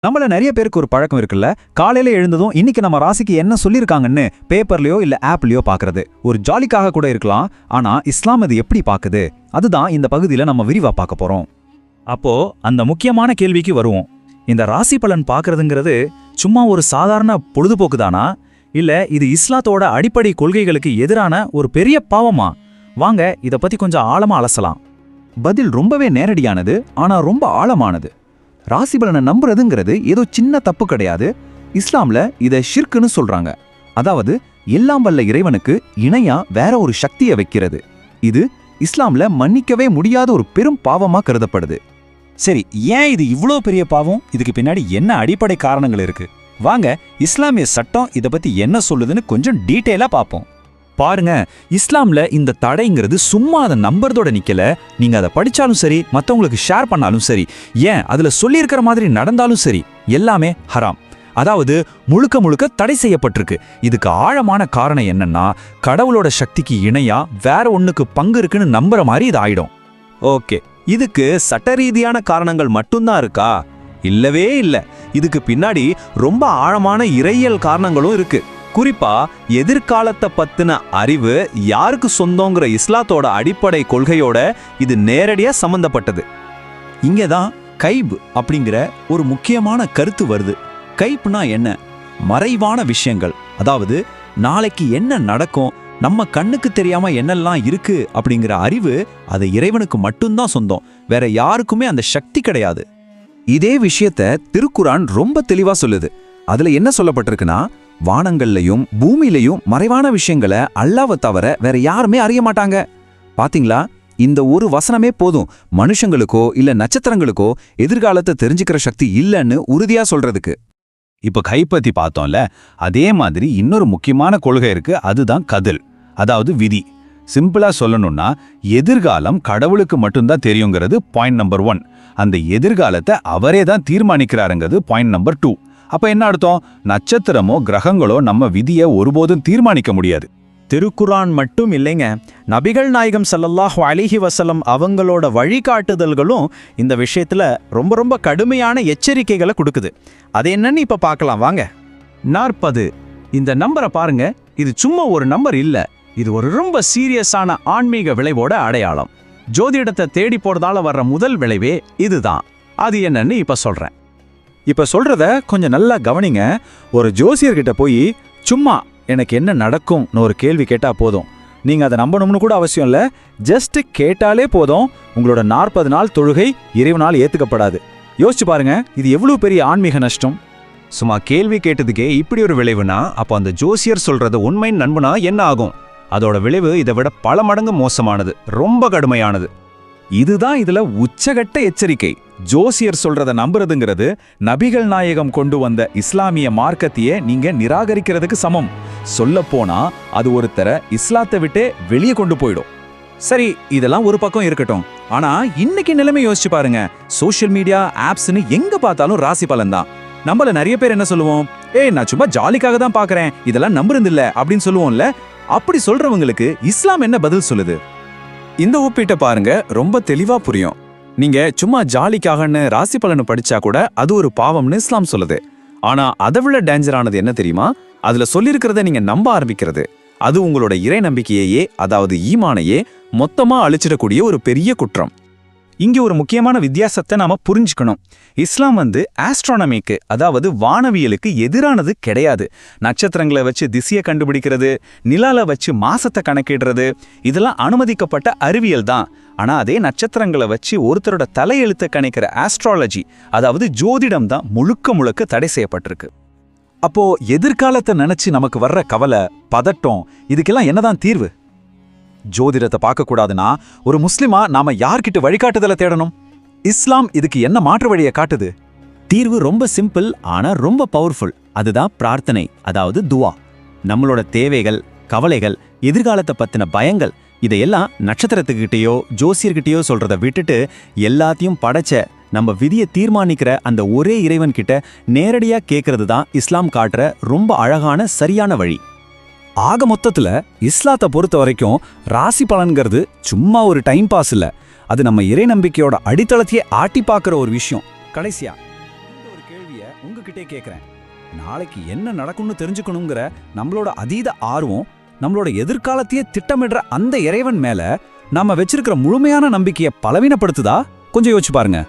நம்மள நிறைய பேருக்கு ஒரு பழக்கம் இருக்குல்ல, காலையில எழுந்ததும் இன்னைக்கு நம்ம ராசிக்கு என்ன சொல்லிருக்காங்கன்னு பேப்பர்லயோ இல்ல ஆப்லயோ பாக்குறது. ஒரு ஜாலிக்காக கூட இருக்கலாம், ஆனா இஸ்லாம் அது எப்படி பாக்குது, அதுதான் இந்த பகுதியில நம்ம விரிவா பார்க்க போறோம். அப்போ அந்த முக்கியமான கேள்விக்கு வருவோம். இந்த ராசி பலன் பார்க்கறதுங்கிறது சும்மா ஒரு சாதாரண பொழுதுபோக்கு தானா, இல்ல இது இஸ்லாத்தோட அடிப்படை கொள்கைகளுக்கு எதிரான ஒரு பெரிய பாவமா? வாங்க இத பத்தி கொஞ்சம் ஆழமா அலசலாம். பதில் ரொம்பவே நேரடியானது, ஆனா ரொம்ப ஆழமானது. ராசி பலனை நம்புறதுங்கிறது ஏதோ சின்ன தப்பு கிடையாது. இஸ்லாம்ல இத ஷிர்க்குன்னு சொல்றாங்க. அதாவது எல்லாம் வல்ல இறைவனுக்கு இணையா வேற ஒரு சக்தியை வைக்கிறது. இது இஸ்லாம்ல மன்னிக்கவே முடியாத ஒரு பெரும் பாவமா கருதப்படுது. சரி, ஏன் இது இவ்ளோ பெரிய பாவம்? இதுக்கு பின்னாடி என்ன அடிப்படை காரணங்கள் இருக்கு? வாங்க இஸ்லாமிய சட்டம் இத பத்தி என்ன சொல்லுதுன்னு கொஞ்சம் டீட்டெயிலா பார்ப்போம். பாருங்க, இஸ்லாம்ல இந்த தடைங்கிறது சும்மா அதை நம்புறதோட நிக்கல. நீங்க அதை படிச்சாலும் சரி, மத்தவங்களுக்கு ஷேர் பண்ணாலும் சரி, ஏன் அதுல சொல்லியிருக்கிற மாதிரி நடந்தாலும் சரி, எல்லாமே ஹராம். அதாவது முழுக்க முழுக்க தடை செய்யப்பட்டிருக்கு. இதுக்கு ஆழமான காரணம் என்னன்னா, கடவுளோட சக்திக்கு இணையா வேற ஒண்ணுக்கு பங்கு இருக்குன்னு நம்புற மாதிரி இது ஆயிடும். ஓகே, இதுக்கு சட்ட ரீதியான காரணங்கள் மட்டும்தான் இருக்கா? இல்லவே இல்ல. இதுக்கு பின்னாடி ரொம்ப ஆழமான இறையியல் காரணங்களும் இருக்கு. குறிப்பா எதிர்காலத்தை பத்தின அறிவு யாருக்கு சொந்தங்கிற இஸ்லாத்தோட அடிப்படை கொள்கையோட இது நேரடியா சம்பந்தப்பட்டது. இங்கதான் கைப் அப்படிங்கிற ஒரு முக்கியமான கருத்து வருது. கைப்னா என்ன? மறைவான விஷயங்கள். அதாவது நாளைக்கு என்ன நடக்கும், நம்ம கண்ணுக்கு தெரியாம என்னெல்லாம் இருக்கு அப்படிங்கிற அறிவு, அது இறைவனுக்கு மட்டும்தான் சொந்தம். வேற யாருக்குமே அந்த சக்தி கிடையாது. இதே விஷயத்த திருக்குரான் ரொம்ப தெளிவா சொல்லுது. அதுல என்ன சொல்லப்பட்டிருக்குன்னா, வானங்கள்லயும் பூமியிலையும் மறைவான விஷயங்களை அல்லாஹ்வை தவிர வேற யாருமே அறிய மாட்டாங்க. பாத்தீங்களா, இந்த ஒரு வசனமே போதும் மனுஷங்களுக்கோ இல்ல நட்சத்திரங்களுக்கோ எதிர்காலத்தை தெரிஞ்சுக்கிற சக்தி இல்லைன்னு உறுதியா சொல்றதுக்கு. இப்ப கைப்பத்தி பார்த்தோம்ல, அதே மாதிரி இன்னொரு முக்கியமான கொள்கை இருக்கு. அதுதான் கதில், அதாவது விதி. சிம்பிளா சொல்லணும்னா, எதிர்காலம் கடவுளுக்கு மட்டும்தான் தெரியுங்கிறது பாயிண்ட் நம்பர் 1. அந்த எதிர்காலத்தை அவரே தான் தீர்மானிக்கிறாருங்கிறது பாயிண்ட் நம்பர் 2. அப்ப என்ன அர்த்தம்? நட்சத்திரமோ கிரகங்களோ நம்ம விதியை ஒருபோதும் தீர்மானிக்க முடியாது. திருக்குரான் மட்டும் இல்லைங்க, நபிகள் நாயகம் ஸல்லல்லாஹு அலைஹி வஸல்லம் அவங்களோட வழிகாட்டுதல்களும் இந்த விஷயத்துல ரொம்ப ரொம்ப கடுமையான எச்சரிக்கைகளை கொடுக்குது. அது என்னன்னு இப்ப பார்க்கலாம் வாங்க. 40 இந்த நம்பரை பாருங்க. இது சும்மா ஒரு நம்பர் இல்ல, இது ஒரு ரொம்ப சீரியஸான ஆன்மீக விளைவோட அடையாளம். ஜோதிடத்தை தேடி போறதால வர்ற முதல் விளைவே இதுதான். அது என்னன்னு இப்ப சொல்றேன். இப்ப சொல்றத கொஞ்சம் நல்லா கவனிங்க. ஒரு ஜோசியர்கிட்ட போய் சும்மா எனக்கு என்ன நடக்கும்னு ஒரு கேள்வி கேட்டா போதும். நீங்க அதை நம்பணும்னு கூட அவசியம் இல்ல. ஜஸ்ட் கேட்டாலே போதும், உங்களோட 40 நாள் தொழுகை இறைவனால் ஏத்துக்கப்படாது. யோசிச்சு பாருங்க, இது எவ்வளவு பெரிய ஆன்மீக நஷ்டம். சும்மா கேள்வி கேட்டதுக்கே இப்படி ஒரு விளைவுனா, அப்போ அந்த ஜோசியர் சொல்றது உண்மைன்னு நம்புனா என்ன ஆகும்? அதோட விளைவு இதை விட பல மடங்கு மோசமானது, ரொம்ப கடுமையானது. இதுதான் இதுல உச்சகட்ட எச்சரிக்கை. ஜோசியர் சொல்றத நம்புறதுங்கிறது நபிகள் நாயகம் கொண்டு வந்த இஸ்லாமிய மார்க்கத்தையே நீங்க நிராகரிக்கிறதுக்கு சமம். சொல்லப்போனா அது ஒருத்தரை இஸ்லாத்தை விட்டே வெளியே கொண்டு போயிடும். சரி, இதெல்லாம் ஒரு பக்கம் இருக்கட்டும். ஆனா இன்னைக்கு நிலைமை யோசிச்சு பாருங்க. சோஷியல் மீடியா ஆப்ஸ்னு எங்க பார்த்தாலும் ராசி பலன் தான். நம்மள நிறைய பேர் என்ன சொல்லுவோம்? நான் சும்மா ஜாலிக்காக தான் பாக்குறேன், இதெல்லாம் நம்புறதில்ல அப்படின்னு சொல்லுவோம்ல. அப்படி சொல்றவங்களுக்கு இஸ்லாம் என்ன பதில் சொல்லுது? இந்த ஒப்பீட்டை பாருங்க, ரொம்ப தெளிவா புரியும். நீங்க சும்மா ஜாலிக்காகன்னு ராசி பலனை படிச்சா கூட அது ஒரு பாவம்னு இஸ்லாம் சொல்லுது. ஆனா அதை விட டேஞ்சரானது என்ன தெரியுமா? அதுல சொல்லியிருக்கிறத நீங்க நம்ப ஆரம்பிக்கிறது. அது உங்களோட இறை நம்பிக்கையே, அதாவது ஈமானையே மொத்தமா அழிச்சிடக்கூடிய ஒரு பெரிய குற்றம். இங்க ஒரு முக்கியமான வித்தியாசத்தை நாம புரிஞ்சுக்கணும். இஸ்லாம் ஆஸ்ட்ரானமிக்கு, அதாவது வானவியலுக்கு எதிரானது கிடையாது. நட்சத்திரங்களை வச்சு திசையை கண்டுபிடிக்கிறது, நிலால வச்சு மாசத்தை கணக்கிடுறது, இதெல்லாம் அனுமதிக்கப்பட்ட அறிவியல் தான். ஆனா அதே நட்சத்திரங்களை வச்சு ஒருத்தரோட தலையெழுத்தை கணிக்கிற ஆஸ்ட்ராலஜி, அதாவது ஜோதிடம் தான் முழுக்க முழுக்க தடை செய்யப்பட்டிருக்கு. அப்போ எதிர்காலத்தை நினைச்சு நமக்கு வர்ற கவலை, பதட்டம், இதுக்கெல்லாம் என்னதான் தீர்வு? ஜோதிடத்தை பார்க்கக்கூடாதுன்னா ஒரு முஸ்லிமா நாம யார்கிட்ட வழிகாட்டுதலை தேடணும்? இஸ்லாம் இதுக்கு என்ன மாற்று வழியை காட்டுது? தீர்வு ரொம்ப சிம்பிள், ஆனா ரொம்ப பவர்ஃபுல். அதுதான் பிரார்த்தனை, அதாவது துவா. நம்மளோட தேவைகள், கவலைகள், எதிர்காலத்தை பத்தின பயங்கள், இதையெல்லாம் நட்சத்திரத்துக்கிட்டேயோ ஜோசியர்கிட்டயோ சொல்றதை விட்டுட்டு எல்லாத்தையும் படைச்ச நம்ம விதியை தீர்மானிக்கிற அந்த ஒரே இறைவன் கிட்ட நேரடியா கேட்கறது தான் இஸ்லாம் காட்டுற ரொம்ப அழகான சரியான வழி. ஆக மொத்தத்துல இஸ்லாத்தை பொறுத்த வரைக்கும் ராசி பலன்கிறது சும்மா ஒரு டைம் பாஸ் இல்ல, அது நம்ம இறை நம்பிக்கையோட அடித்தளத்தையே ஆட்டி பார்க்குற ஒரு விஷயம். கடைசியா இந்த ஒரு கேள்வியை உங்ககிட்டே கேட்குறேன், நாளைக்கு என்ன நடக்கும்னு தெரிஞ்சுக்கணுங்கிற நம்மளோட அதீத ஆர்வம் நம்மளோட எதிர்காலத்தையே திட்டமிடுற அந்த இறைவன் மேல நாம வச்சிருக்கிற முழுமையான நம்பிக்கையை பலவீனப்படுத்துதா? கொஞ்சம் யோசிச்சு பாருங்க.